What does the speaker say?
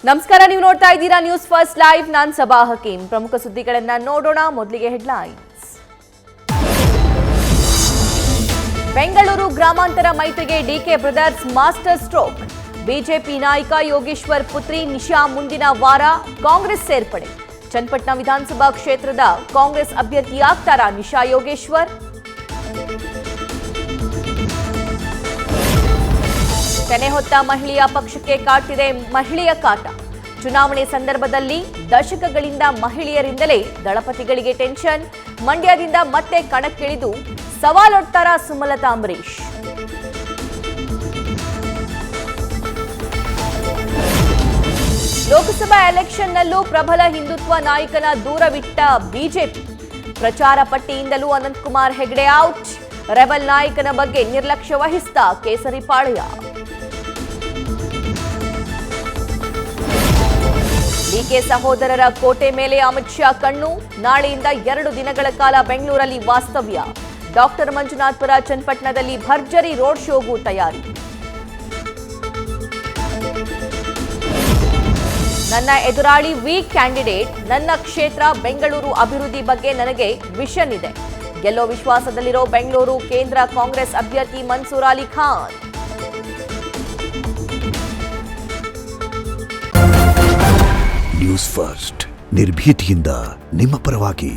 ನಮಸ್ಕಾರ, ನೀವು ನೋಡ್ತಾ ಇದ್ದೀರಾ ನ್ಯೂಸ್ ಫಸ್ಟ್ ಲೈವ್. ನಾನು ಸಬಾ ಹಕೀಂ. ಪ್ರಮುಖ ಸುದ್ದಿಗಳನ್ನ ನೋಡೋಣ. ಮೊದಲಿಗೆ ಹೆಡ್ಲೈನ್ಸ್. ಬೆಂಗಳೂರು ಗ್ರಾಮಾಂತರ ಮೈತ್ರಿಗೆ D K brothers master stroke. BJP ನಾಯಕ ಯೋಗೇಶ್ವರ್ ಪುತ್ರಿ ನಿಶಾ ಮುಂದಿನ ವಾರ ಕಾಂಗ್ರೆಸ್ ಸೇರ್ಪಡೆ. ಚನ್ನಪಟ್ಟಣ ವಿಧಾನಸಭಾ ಕ್ಷೇತ್ರದ ಕಾಂಗ್ರೆಸ್ ಅಭ್ಯರ್ಥಿಯಾಗ್ತಾರಾ ನಿಶಾ ಯೋಗೇಶ್ವರ್? ತೆನೆ ಹೊತ್ತ ಮಹಿಳೆಯ ಪಕ್ಷಕ್ಕೆ ಕಾಡ್ತಿದೆ ಮಹಿಳೆಯ ಕಾಟ. ಚುನಾವಣೆ ಸಂದರ್ಭದಲ್ಲಿ ದಶಕಗಳಿಂದ ಮಹಿಳೆಯರಿಂದಲೇ ದಳಪತಿಗಳಿಗೆ ಟೆನ್ಷನ್. ಮಂಡ್ಯದಿಂದ ಮತ್ತೆ ಕಣಕ್ಕಿಳಿದು ಸವಾಲೊಡ್ತಾರ ಸುಮಲತಾ ಅಂಬರೀಶ್. ಲೋಕಸಭಾ ಎಲೆಕ್ಷನ್ನಲ್ಲೂ ಪ್ರಬಲ ಹಿಂದುತ್ವ ನಾಯಕನ ದೂರವಿಟ್ಟ ಬಿಜೆಪಿ. ಪ್ರಚಾರ ಪಟ್ಟಿಯಿಂದಲೂ ಅನಂತಕುಮಾರ್ ಹೆಗಡೆ ಔಟ್. ರೆಬಲ್ ನಾಯಕನ ಬಗ್ಗೆ ನಿರ್ಲಕ್ಷ್ಯ ವಹಿಸಿದ ಕೇಸರಿಪಾಳ್ಯ. ಡಿಕೆ ಸಹೋದರರ ಕೋಟೆ ಮೇಲೆ ಅಮಿತ್ ಶಾ ಕಣ್ಣು. ನಾಳೆಯಿಂದ 2 ದಿನಗಳ ಕಾಲ ಬೆಂಗಳೂರಲ್ಲಿ ವಾಸ್ತವ್ಯ. ಡಾಕ್ಟರ್ ಮಂಜುನಾಥ್ ಪುರ ಚನ್ನಪಟ್ಟಣದಲ್ಲಿ ಭರ್ಜರಿ ರೋಡ್ ಶೋಗೂ ತಯಾರಿ. ನನ್ನ ಎದುರಾಳಿ ವೀಕ್ ಕ್ಯಾಂಡಿಡೇಟ್. ನನ್ನ ಕ್ಷೇತ್ರ ಬೆಂಗಳೂರು ಅಭಿವೃದ್ಧಿ ಬಗ್ಗೆ ನನಗೆ ವಿಷನ್ ಇದೆ. ಗೆಲ್ಲೋ ವಿಶ್ವಾಸದಲ್ಲಿರೋ ಬೆಂಗಳೂರು ಕೇಂದ್ರ ಕಾಂಗ್ರೆಸ್ ಅಭ್ಯರ್ಥಿ ಮನ್ಸೂರ್ ಅಲಿ ಖಾನ್. ನ್ಯೂಸ್ ಫಸ್ಟ್, ನಿರ್ಭೀತಿಯಿಂದ ನಿಮ್ಮ ಪರವಾಗಿ.